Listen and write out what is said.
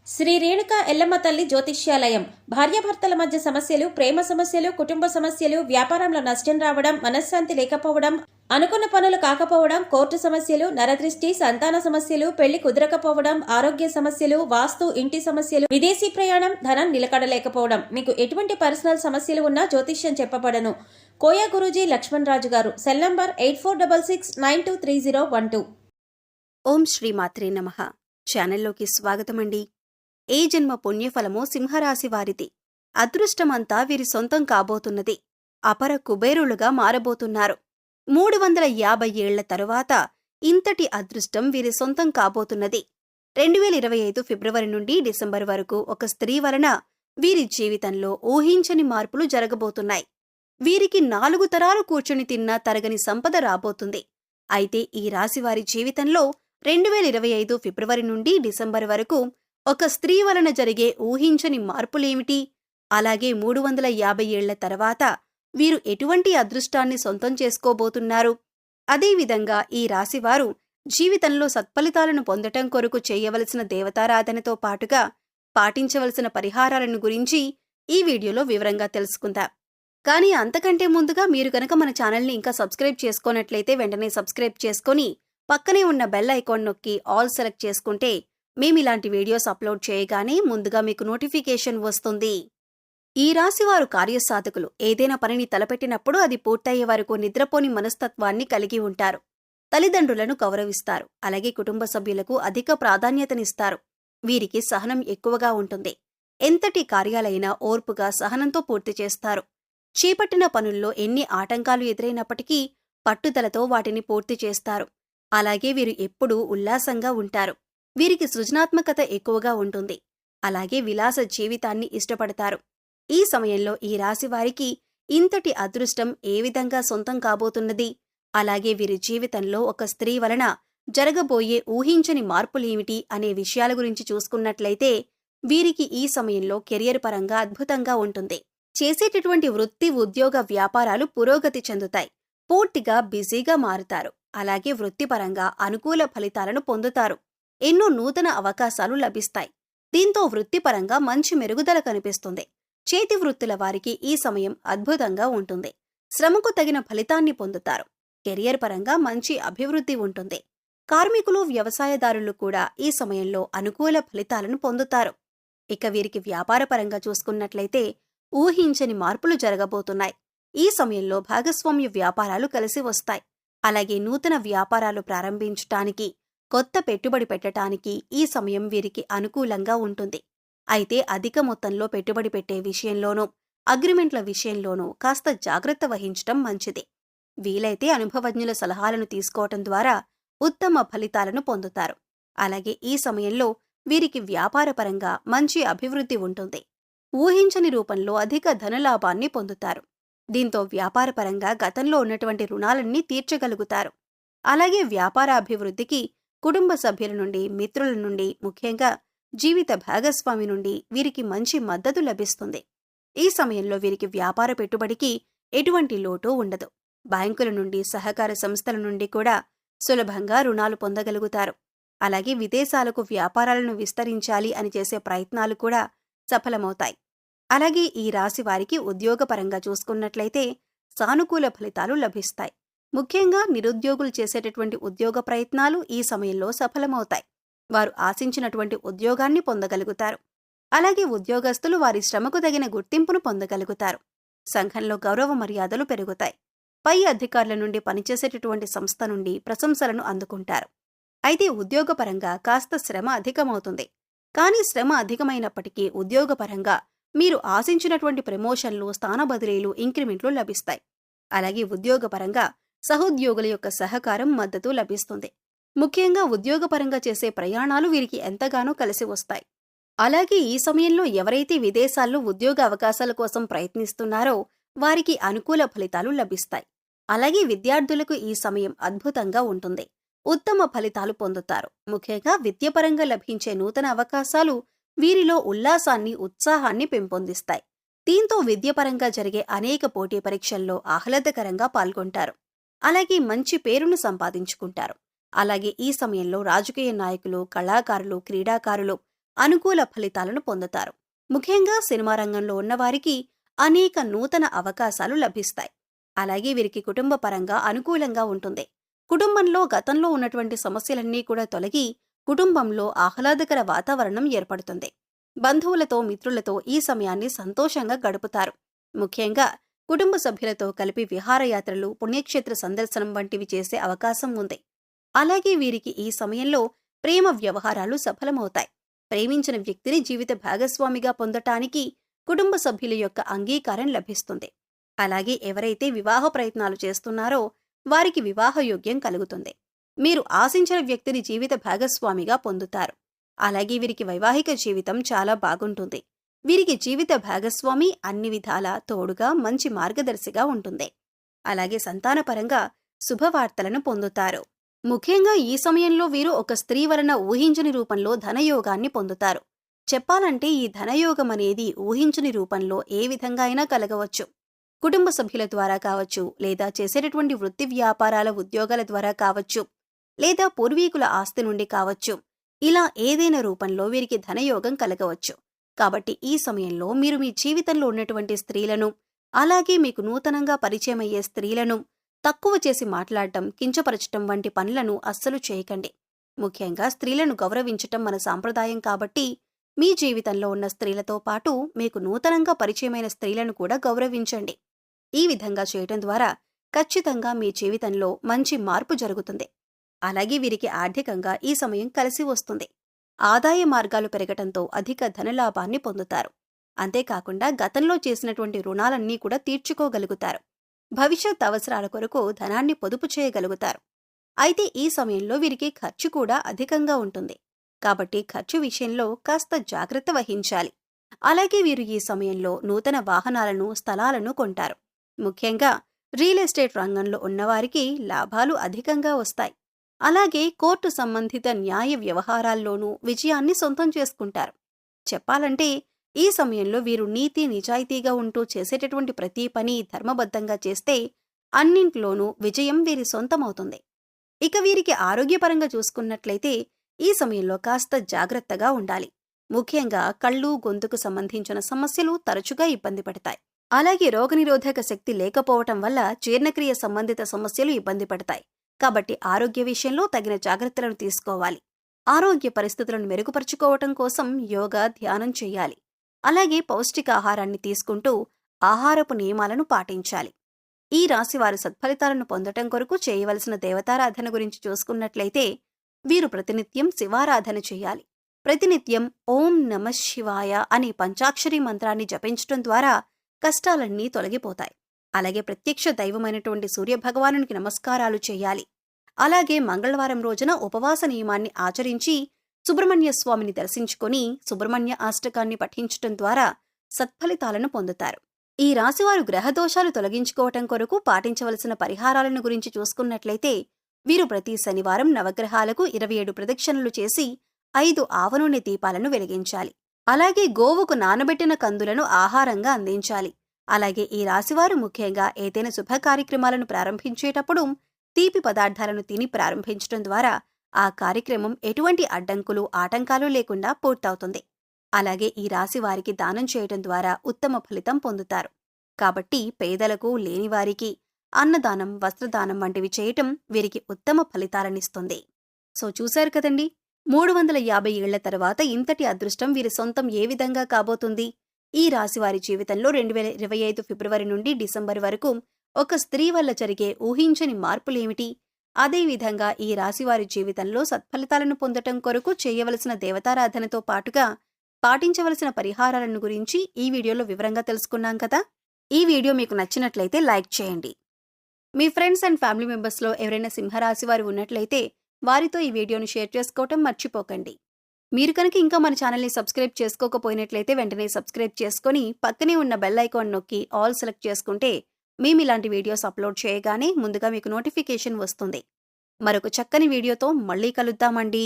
శ్రీ రేణుకా ఎల్లమ్మ తల్లి జ్యోతిష్యాలయం. భార్యాభర్తల మధ్య సమస్యలు, ప్రేమ సమస్యలు, కుటుంబ సమస్యలు, వ్యాపారంలో నష్టం రావడం, మనశ్శాంతి లేకపోవడం, అనుకున్న పనులు కాకపోవడం, కోర్టు సమస్యలు, నరదృష్టి, సంతాన సమస్యలు, పెళ్లి కుదరకపోవడం, ఆరోగ్య సమస్యలు, వాస్తు, ఇంటి సమస్యలు, విదేశీ ప్రయాణం, ధనం నిలకడలేకపోవడం, మీకు ఎటువంటి పర్సనల్ సమస్యలు ఉన్నా జ్యోతిష్యం చెప్పబడను. కోయా గురూజీ లక్ష్మణ్ రాజు గారు. Cell number 8466923012. ఓం శ్రీ మాత్రే నమః. ఛానల్లోకి స్వాగతమండి. ఏ జన్మ పుణ్యఫలమో సింహరాశి వారిది. అదృష్టమంతా వీరి సొంతం కాబోతున్నది. అపర కుబేరులుగా మారబోతున్నారు. 350 ఏళ్ల తరువాత ఇంతటి అదృష్టం వీరి సొంతం కాబోతున్నది. 2025 ఫిబ్రవరి నుండి డిసెంబర్ వరకు ఒక స్త్రీ వలన వీరి జీవితంలో ఊహించని మార్పులు జరగబోతున్నాయి. వీరికి 4 తరాలు కూర్చుని తిన్నా తరగని సంపద రాబోతుంది. అయితే ఈ రాశివారి జీవితంలో 2025 ఫిబ్రవరి నుండి డిసెంబర్ వరకు ఒక స్త్రీ వలన జరిగే ఊహించని మార్పులేమిటి? అలాగే 350 ఏళ్ల తర్వాత వీరు ఎటువంటి అదృష్టాన్ని సొంతం చేసుకోబోతున్నారు? అదేవిధంగా ఈ రాశివారు జీవితంలో సత్ఫలితాలను పొందటం కొరకు చేయవలసిన దేవతారాధనతో పాటుగా పాటించవలసిన పరిహారాలను గురించి ఈ వీడియోలో వివరంగా తెలుసుకుందాం. కానీ అంతకంటే ముందుగా మీరు కనుక మన ఛానల్ని ఇంకా సబ్స్క్రైబ్ చేసుకోనట్లయితే వెంటనే సబ్స్క్రైబ్ చేసుకొని పక్కనే ఉన్న బెల్ ఐకాన్ నొక్కి ఆల్ సెలెక్ట్ చేసుకుంటే మేమిలాంటి వీడియోస్ అప్లోడ్ చేయగానే ముందుగా మీకు నోటిఫికేషన్ వస్తుంది. ఈ రాశివారు కార్యసాధకులు. ఏదైనా పనిని తలపెట్టినప్పుడు అది పూర్తయ్యే వరకు నిద్రపోని మనస్తత్వాన్ని కలిగి ఉంటారు. తల్లిదండ్రులను గౌరవిస్తారు. అలాగే కుటుంబ సభ్యులకు అధిక ప్రాధాన్యతనిస్తారు. వీరికి సహనం ఎక్కువగా ఉంటుంది. ఎంతటి కార్యాలైనా ఓర్పుగా సహనంతో పూర్తి చేస్తారు. చేపట్టిన పనుల్లో ఎన్ని ఆటంకాలు ఎదురైనప్పటికీ పట్టుదలతో వాటిని పూర్తి చేస్తారు. అలాగే వీరు ఎప్పుడూ ఉల్లాసంగా ఉంటారు. వీరికి సృజనాత్మకత ఎక్కువగా ఉంటుంది. అలాగే విలాస జీవితాన్ని ఇష్టపడతారు. ఈ సమయంలో ఈ రాశివారికి ఇంతటి అదృష్టం ఏ విధంగా సొంతం కాబోతున్నది? అలాగే వీరి జీవితంలో ఒక స్త్రీ వలన జరగబోయే ఊహించని మార్పులేమిటి అనే విషయాల గురించి చూసుకున్నట్లయితే వీరికి ఈ సమయంలో కెరియర్ పరంగా అద్భుతంగా ఉంటుంది. చేసేటటువంటి వృత్తి, ఉద్యోగ, వ్యాపారాలు పురోగతి చెందుతాయి. పూర్తిగా బిజీగా మారుతారు. అలాగే వృత్తిపరంగా అనుకూల ఫలితాలను పొందుతారు. ఎన్నో నూతన అవకాశాలు లభిస్తాయి. దీంతో వృత్తిపరంగా మంచి మెరుగుదల కనిపిస్తుంది. చేతి వృత్తుల వారికి ఈ సమయం అద్భుతంగా ఉంటుంది. శ్రమకు తగిన ఫలితాన్ని పొందుతారు. కెరియర్ పరంగా మంచి అభివృద్ధి ఉంటుంది. కార్మికులు, వ్యవసాయదారులు కూడా ఈ సమయంలో అనుకూల ఫలితాలను పొందుతారు. ఇక వీరికి వ్యాపారపరంగా చూసుకున్నట్లయితే ఊహించని మార్పులు జరగబోతున్నాయి. ఈ సమయంలో భాగస్వామ్య వ్యాపారాలు కలిసి వస్తాయి. అలాగే నూతన వ్యాపారాలు ప్రారంభించటానికి, కొత్త పెట్టుబడి పెట్టటానికి ఈ సమయం వీరికి అనుకూలంగా ఉంటుంది. అయితే అధిక మొత్తంలో పెట్టుబడి పెట్టే విషయంలోనూ, అగ్రిమెంట్ల విషయంలోనూ కాస్త జాగ్రత్త వహించటం మంచిది. వీలైతే అనుభవజ్ఞుల సలహాలను తీసుకోవటం ద్వారా ఉత్తమ ఫలితాలను పొందుతారు. అలాగే ఈ సమయంలో వీరికి వ్యాపారపరంగా మంచి అభివృద్ధి ఉంటుంది. ఊహించని రూపంలో అధిక ధనలాభాన్ని పొందుతారు. దీంతో వ్యాపారపరంగా గతంలో ఉన్నటువంటి రుణాలన్నీ తీర్చగలుగుతారు. అలాగే వ్యాపారాభివృద్ధికి కుటుంబ సభ్యుల నుండి, మిత్రుల నుండి, ముఖ్యంగా జీవిత భాగస్వామి నుండి వీరికి మంచి మద్దతు లభిస్తుంది. ఈ సమయంలో వీరికి వ్యాపార పెట్టుబడికి ఎటువంటి లోటు ఉండదు. బ్యాంకుల నుండి, సహకార సంస్థల నుండి కూడా సులభంగా రుణాలు పొందగలుగుతారు. అలాగే విదేశాలకు వ్యాపారాలను విస్తరించాలి అని చేసే ప్రయత్నాలు కూడా సఫలమవుతాయి. అలాగే ఈ రాశి వారికి ఉద్యోగపరంగా చూసుకున్నట్లయితే సానుకూల ఫలితాలు లభిస్తాయి. ముఖ్యంగా నిరుద్యోగులు చేసేటటువంటి ఉద్యోగ ప్రయత్నాలు ఈ సమయంలో సఫలమవుతాయి. వారు ఆశించినటువంటి ఉద్యోగాన్ని పొందగలుగుతారు. అలాగే ఉద్యోగస్తులు వారి శ్రమకు తగిన గుర్తింపును పొందగలుగుతారు. సంఘంలో గౌరవ మర్యాదలు పెరుగుతాయి. పై అధికారుల నుండి, పనిచేసేటటువంటి సంస్థ నుండి ప్రశంసలను అందుకుంటారు. అయితే ఉద్యోగపరంగా కాస్త శ్రమ అధికమవుతుంది. కానీ శ్రమ అధికమైనప్పటికీ ఉద్యోగపరంగా మీరు ఆశించినటువంటి ప్రమోషన్లు, స్థాన బదిలీలు, ఇంక్రిమెంట్లు లభిస్తాయి. అలాగే ఉద్యోగపరంగా సహోద్యోగుల యొక్క సహకారం, మద్దతు లభిస్తుంది. ముఖ్యంగా ఉద్యోగపరంగా చేసే ప్రయాణాలు వీరికి ఎంతగానో కలిసి వస్తాయి. అలాగే ఈ సమయంలో ఎవరైతే విదేశాల్లో ఉద్యోగ అవకాశాల కోసం ప్రయత్నిస్తున్నారో వారికి అనుకూల ఫలితాలు లభిస్తాయి. అలాగే విద్యార్థులకు ఈ సమయం అద్భుతంగా ఉంటుంది. ఉత్తమ ఫలితాలు పొందుతారు. ముఖ్యంగా విద్యపరంగా లభించే నూతన అవకాశాలు వీరిలో ఉల్లాసాన్ని, ఉత్సాహాన్ని పెంపొందిస్తాయి. దీంతో విద్యపరంగా జరిగే అనేక పోటీ పరీక్షల్లో ఆహ్లాదకరంగా పాల్గొంటారు. అలాగే మంచి పేరును సంపాదించుకుంటారు. అలాగే ఈ సమయంలో రాజకీయ నాయకులు, కళాకారులు, క్రీడాకారులు, అనుకూల ఫలితాలను పొందుతారు. ముఖ్యంగా సినిమా రంగంలో ఉన్నవారికి అనేక నూతన అవకాశాలు లభిస్తాయి. అలాగే వీరికి కుటుంబ పరంగా అనుకూలంగా ఉంటుంది. కుటుంబంలో గతంలో ఉన్నటువంటి సమస్యలన్నీ కూడా తొలగి కుటుంబంలో ఆహ్లాదకర వాతావరణం ఏర్పడుతుంది. బంధువులతో మిత్రులతో ఈ సమయాన్ని సంతోషంగా గడుపుతారు. ముఖ్యంగా కుటుంబ సభ్యులతో కలిపి విహారయాత్రలు, పుణ్యక్షేత్ర సందర్శనం వంటివి చేసే అవకాశం ఉంది. అలాగే వీరికి ఈ సమయంలో ప్రేమ వ్యవహారాలు సఫలమవుతాయి. ప్రేమించిన వ్యక్తిని జీవిత భాగస్వామిగా పొందటానికి కుటుంబ సభ్యుల యొక్క అంగీకారం లభిస్తుంది. అలాగే ఎవరైతే వివాహ ప్రయత్నాలు చేస్తున్నారో వారికి వివాహయోగ్యం కలుగుతుంది. మీరు ఆశించిన వ్యక్తిని జీవిత భాగస్వామిగా పొందుతారు. అలాగే వీరికి వైవాహిక జీవితం చాలా బాగుంటుంది. వీరికి జీవిత భాగస్వామి అన్ని విధాలా తోడుగా మంచి మార్గదర్శిగా ఉంటుంది. అలాగే సంతానపరంగా శుభవార్తలను పొందుతారు. ముఖ్యంగా ఈ సమయంలో వీరు ఒక స్త్రీ వలన ఊహించని రూపంలో ధనయోగాన్ని పొందుతారు. చెప్పాలంటే ఈ ధనయోగం అనేది ఊహించని రూపంలో ఏ విధంగా అయినా కలగవచ్చు. కుటుంబ సభ్యుల ద్వారా కావచ్చు, లేదా చేసేటటువంటి వృత్తి వ్యాపారాల ఉద్యోగాల ద్వారా కావచ్చు, లేదా పూర్వీకుల ఆస్తి నుండి కావచ్చు. ఇలా ఏదైనా రూపంలో వీరికి ధనయోగం కలగవచ్చు. కాబట్టి ఈ సమయంలో మీరు మీ జీవితంలో ఉన్నటువంటి స్త్రీలను, అలాగే మీకు నూతనంగా పరిచయమయ్యే స్త్రీలను తక్కువ చేసి మాట్లాడటం, కించపరచటం వంటి పనులను అస్సలు చేయకండి. ముఖ్యంగా స్త్రీలను గౌరవించటం మన సాంప్రదాయం కాబట్టి మీ జీవితంలో ఉన్న స్త్రీలతో పాటు మీకు నూతనంగా పరిచయమైన స్త్రీలను కూడా గౌరవించండి. ఈ విధంగా చేయటం ద్వారా ఖచ్చితంగా మీ జీవితంలో మంచి మార్పు జరుగుతుంది. అలాగే వీరికి ఆర్థికంగా ఈ సమయం కలిసి వస్తుంది. ఆదాయ మార్గాలు పెరగటంతో అధిక ధనలాభాన్ని పొందుతారు. అంతేకాకుండా గతంలో చేసినటువంటి రుణాలన్నీ కూడా తీర్చుకోగలుగుతారు. భవిష్యత్ అవసరాల కొరకు ధనాన్ని పొదుపు చేయగలుగుతారు. అయితే ఈ సమయంలో వీరికి ఖర్చు కూడా అధికంగా ఉంటుంది. కాబట్టి ఖర్చు విషయంలో కాస్త జాగ్రత్త వహించాలి. అలాగే వీరు ఈ సమయంలో నూతన వాహనాలను, స్థలాలను కొంటారు. ముఖ్యంగా రియల్ ఎస్టేట్ రంగంలో ఉన్నవారికి లాభాలు అధికంగా వస్తాయి. అలాగే కోర్టు సంబంధిత న్యాయ వ్యవహారాల్లోనూ విజయాన్ని సొంతం చేసుకుంటారు. చెప్పాలంటే ఈ సమయంలో వీరు నీతి నిజాయితీగా ఉంటూ చేసేటటువంటి ప్రతి పని ధర్మబద్ధంగా చేస్తే అన్నింట్లోనూ విజయం వీరి సొంతమవుతుంది. ఇక వీరికి ఆరోగ్యపరంగా చూసుకున్నట్లయితే ఈ సమయంలో కాస్త జాగ్రత్తగా ఉండాలి. ముఖ్యంగా కళ్ళు, గొంతుకు సంబంధించిన సమస్యలు తరచుగా ఇబ్బంది పడతాయి. అలాగే రోగనిరోధక శక్తి లేకపోవటం వల్ల జీర్ణక్రియ సంబంధిత సమస్యలు ఇబ్బంది పడతాయి. కాబట్టి ఆరోగ్య విషయంలో తగిన జాగ్రత్తలను తీసుకోవాలి. ఆరోగ్య పరిస్థితులను మెరుగుపరుచుకోవటం కోసం యోగా, ధ్యానం చేయాలి. అలాగే పౌష్టికాహారాన్ని తీసుకుంటూ ఆహారపు నియమాలను పాటించాలి. ఈ రాశివారు సత్ఫలితాలను పొందటం కొరకు చేయవలసిన దేవతారాధన గురించి చూసుకున్నట్లయితే వీరు ప్రతినిత్యం శివారాధన చేయాలి. ప్రతినిత్యం ఓం నమః శివాయ అనే పంచాక్షరి మంత్రాన్ని జపించటం ద్వారా కష్టాలన్నీ తొలగిపోతాయి. అలాగే ప్రత్యక్ష దైవమైనటువంటి సూర్యభగవానునికి నమస్కారాలు చేయాలి. అలాగే మంగళవారం రోజున ఉపవాస నియమాన్ని ఆచరించి సుబ్రహ్మణ్య స్వామిని దర్శించుకొని సుబ్రహ్మణ్య అష్టకాన్ని పఠించటం ద్వారా సత్ఫలితాలను పొందుతారు. ఈ రాశివారు గ్రహదోషాలు తొలగించుకోవటం కొరకు పాటించవలసిన పరిహారాలను గురించి చూసుకున్నట్లయితే వీరు ప్రతి శనివారం నవగ్రహాలకు 27 ప్రదక్షిణలు చేసి 5 ఆవనూనె దీపాలను వెలిగించాలి. అలాగే గోవుకు నానబెట్టిన కందులను ఆహారంగా అందించాలి. అలాగే ఈ రాశివారు ముఖ్యంగా ఏదైనా శుభ కార్యక్రమాలను ప్రారంభించేటప్పుడు తీపి పదార్థాలను తిని ప్రారంభించడం ద్వారా ఆ కార్యక్రమం ఎటువంటి అడ్డంకులు, ఆటంకాలు లేకుండా పూర్తవుతుంది. అలాగే ఈ రాశి వారికి దానం చేయటం ద్వారా ఉత్తమ ఫలితం పొందుతారు. కాబట్టి పేదలకు, లేనివారికి అన్నదానం, వస్త్రదానం వంటివి చేయటం వీరికి ఉత్తమ ఫలితాలనిస్తుంది. సో చూశారు కదండి, 350 ఏళ్ల తర్వాత ఇంతటి అదృష్టం వీరి సొంతం ఏ విధంగా కాబోతుంది. ఈ రాశివారి జీవితంలో 2025 ఫిబ్రవరి నుండి డిసెంబర్ వరకు ఒక స్త్రీ వల్ల జరిగే ఊహించని మార్పులేమిటి, అదేవిధంగా ఈ రాశివారి జీవితంలో సత్ఫలితాలను పొందటం కొరకు చేయవలసిన దేవతారాధనతో పాటుగా పాటించవలసిన పరిహారాలను గురించి ఈ వీడియోలో వివరంగా తెలుసుకున్నాం కదా. ఈ వీడియో మీకు నచ్చినట్లయితే లైక్ చేయండి. మీ ఫ్రెండ్స్ అండ్ ఫ్యామిలీ మెంబర్స్లో ఎవరైనా సింహరాశి వారు ఉన్నట్లయితే వారితో ఈ వీడియోను షేర్ చేసుకోవటం మర్చిపోకండి. మీరు కనుక ఇంకా మన ఛానల్ని సబ్స్క్రైబ్ చేసుకోకపోయినట్లయితే వెంటనే సబ్స్క్రైబ్ చేసుకొని పక్కనే ఉన్న బెల్ ఐకాన్ నొక్కి ఆల్ సెలెక్ట్ చేసుకుంటే మేము ఇలాంటి వీడియోస్ అప్లోడ్ చేయగానే ముందుగా మీకు నోటిఫికేషన్ వస్తుంది. మరొక చక్కని వీడియోతో మళ్ళీ కలుద్దామండి.